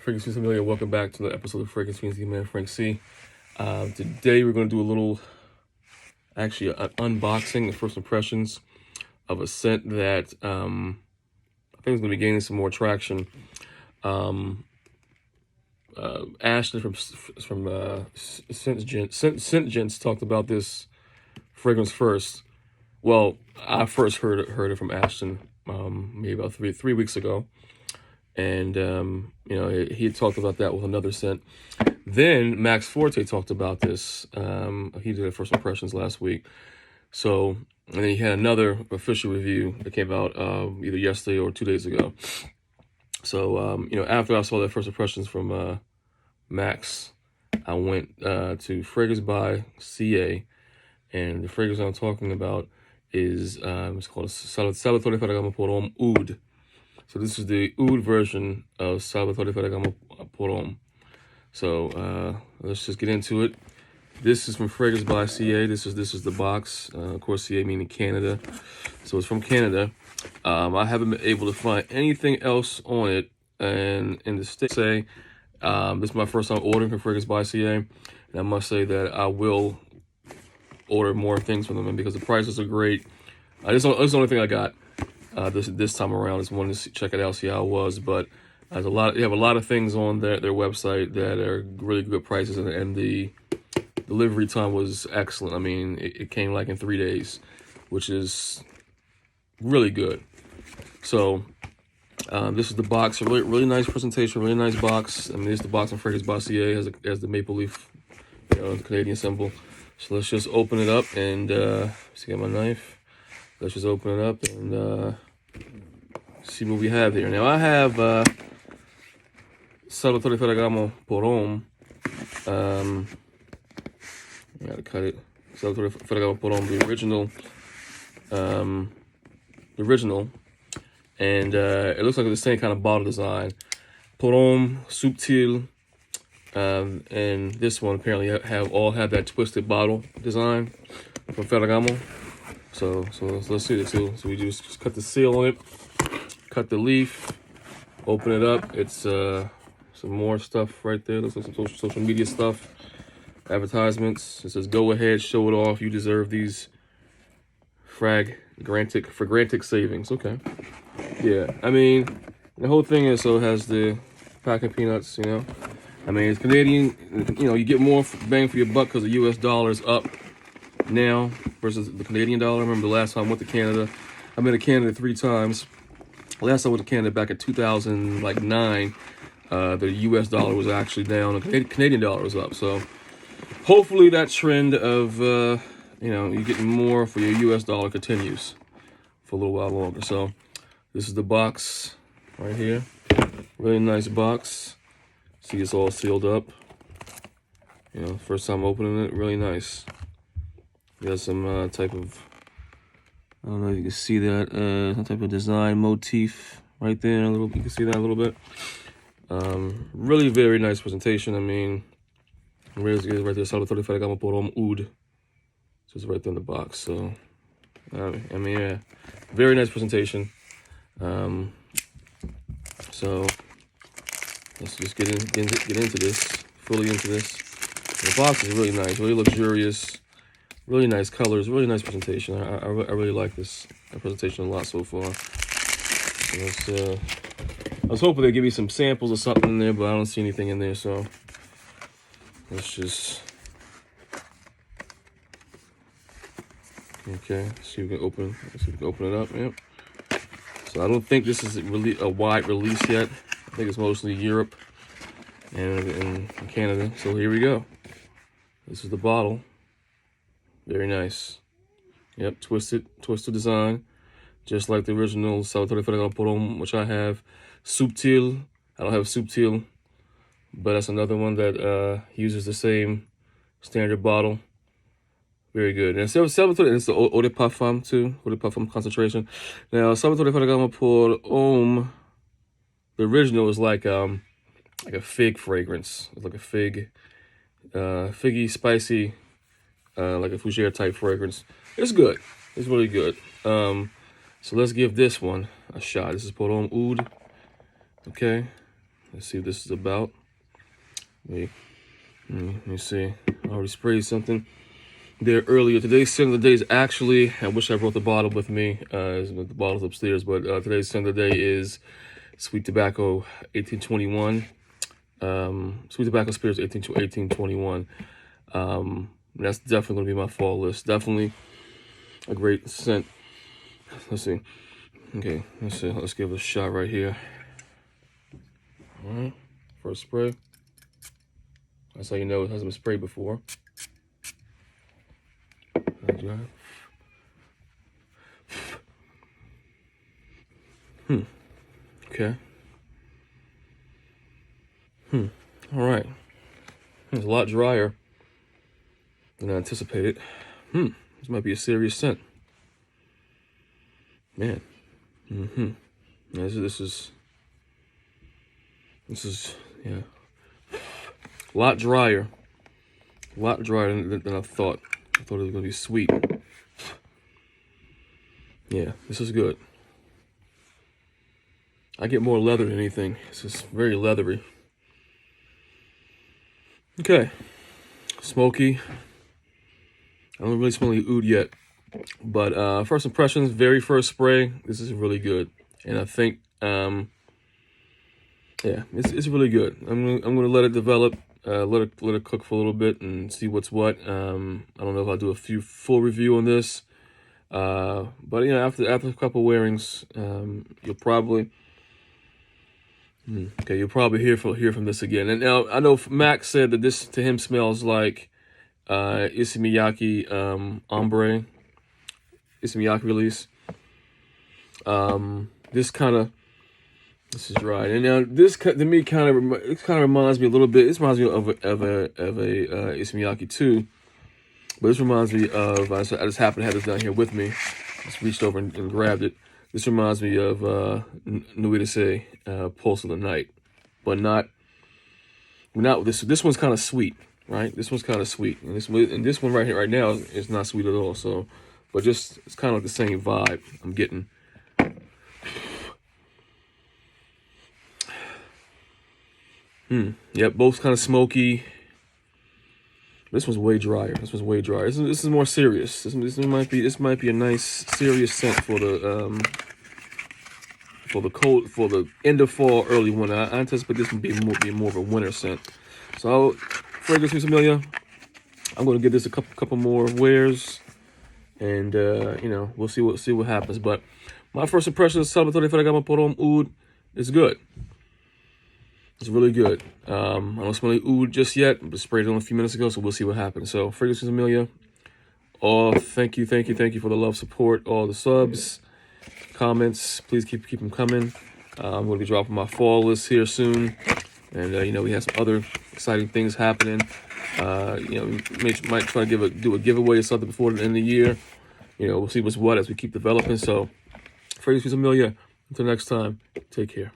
Fragrance Fiends familiar. Welcome back to the episode of Fragrance Fiends, the man Frank C. Today we're going to do a little, actually, an unboxing, the first impressions of a scent that I think is going to be gaining some more traction. Ashley from Scent Gents talked about this fragrance first. Well, I first heard it from Ashton maybe about three weeks ago. And, he had talked about that with another scent. Then Max Forte talked about this. He did a first impressions last week. So, and then he had another official review that came out either yesterday or 2 days ago. So, after I saw that first impressions from Max, I went to Fragrance by CA. And the fragrance I'm talking about is, it's called Salvatore Ferragamo pour Homme Oud. So this is the Oud version of Salvatore Ferragamo pour Homme. So let's just get into it. This is from Fragrance by CA. This is the box. Of course, CA meaning Canada. So it's from Canada. I haven't been able to find anything else on it. And in the States, this is my first time ordering from Fragrance by CA. And I must say that I will order more things from them because the prices are great. This is the only thing I got. This time around, just wanted to check it out, see how it was. But they have a lot of things on their website that are really good prices, and the delivery time was excellent. I mean, it came like in 3 days, which is really good. So this is the box. A really nice presentation, really nice box. I mean, it's the box in Fragrance by CA has the maple leaf, the Canadian symbol. So let's just open it up and see, I got my knife. Let's just open it up and see what we have here. Now I have Salvatore Ferragamo pour Homme. I gotta cut it. Salvatore Ferragamo pour Homme, the original, and it looks like the same kind of bottle design. Pour Homme, Subtil, and this one apparently have that twisted bottle design from Ferragamo. So let's see this. So we just cut the seal on it, cut the leaf, open it up. It's some more stuff right there. Looks like some social media stuff, advertisements. It says, "Go ahead, show it off. You deserve these fragrantic savings." Okay, yeah. I mean, the whole thing is it has the pack of peanuts. I mean, it's Canadian. You get more bang for your buck because the U.S. dollar is up now versus the Canadian dollar. I remember the last time I went to Canada. I've been to Canada 3 times. Last time I went to Canada back in 2009, the U.S. dollar was actually down. The Canadian dollar was up. So hopefully that trend of, you getting more for your U.S. dollar continues for a little while longer. So this is the box right here. Really nice box. See, it's all sealed up. First time opening it, really nice. Got some type of, I don't know if you can see that, some type of design motif right there. You can see that a little bit. Really very nice presentation. I mean, right there, Salvatore Ferragamo pour Homme Oud. So it's right there in the box. So, I mean, yeah, very nice presentation. So let's just get into this, fully into this. The box is really nice, really luxurious. Really nice colors, really nice presentation. I really like this presentation a lot so far. So I was hoping they'd give me some samples or something in there, but I don't see anything in there. So let's just, okay. See if we can open it up. Yep. So I don't think this is really a wide release yet. I think it's mostly Europe and Canada. So here we go. This is the bottle. Very nice. Yep, twisted design. Just like the original Salvatore Ferragamo pour Homme, which I have. Subtil. I don't have Subtil, but that's another one that uses the same standard bottle. Very good. And Salvatore, and it's the Eau de Parfum too. Eau de Parfum concentration. Now, Salvatore Ferragamo pour Homme, the original is like a fig fragrance. It's like a figgy, spicy, like a fougere type fragrance. It's good. It's really good. So let's give this one a shot. This is pour Homme Oud. Okay. Let's see what this is about. Let me see. I already sprayed something there earlier. Today's scent of the day is actually, I wish I brought the bottle with me. The bottle's upstairs, but today's scent of the day is Sweet Tobacco 1821. Sweet Tobacco Spirits 1821. That's definitely going to be my fall list. Definitely a great scent. Let's see. Okay, let's see. Let's give it a shot right here. All right, first spray. That's how you know it hasn't been sprayed before. Okay. All right. It's a lot drier than I anticipated. This might be a serious scent. Man. This is yeah. A lot drier. A lot drier than I thought. I thought it was gonna be sweet. Yeah, this is good. I get more leather than anything. This is very leathery. Okay. Smoky. I don't really smell any oud yet. But first impressions, very first spray, this is really good. And I think yeah, it's really good. I'm gonna let it develop, let it cook for a little bit and see what's what. I don't know if I'll do a full review on this. But you know, after a couple wearings, you'll probably you'll probably hear from this again. And now I know Max said that this to him smells like Issey Miyake Ombre, Issey Miyake release. This is dry, and now this to me kind of reminds me a little bit. This reminds me of a Issey Miyake too, but this reminds me of I just happened to have this down here with me. Just reached over and grabbed it. This reminds me of Nuit de Say, Pulse of the Night, but not this. This one's kind of sweet, right? This one's kind of sweet, and this one right here right now is not sweet at all. So, but just it's kind of like the same vibe I'm getting. Yep, both kind of smoky. This one's way drier. This is more serious. This might be a nice serious scent for the end of fall, early winter. I anticipate this would be more of a winter scent. So, fragrance Miss Amelia, I'm gonna give this a couple more wears, and you know, we'll see what happens. But my first impression of Salvatore Ferragamo por Homme Oud is good. It's really good. I don't smell any oud just yet, but sprayed it on a few minutes ago, so we'll see what happens. So, Fragrance Miss Amelia, thank you for the love, support, all the subs, comments. Please keep them coming. I'm going to be dropping my fall list here soon, and you know, we have some other exciting things happening. You know, might try to do a giveaway or something before the end of the year. You know, we'll see what's what as we keep developing. So, Fragrance Miss Amelia, until next time, take care.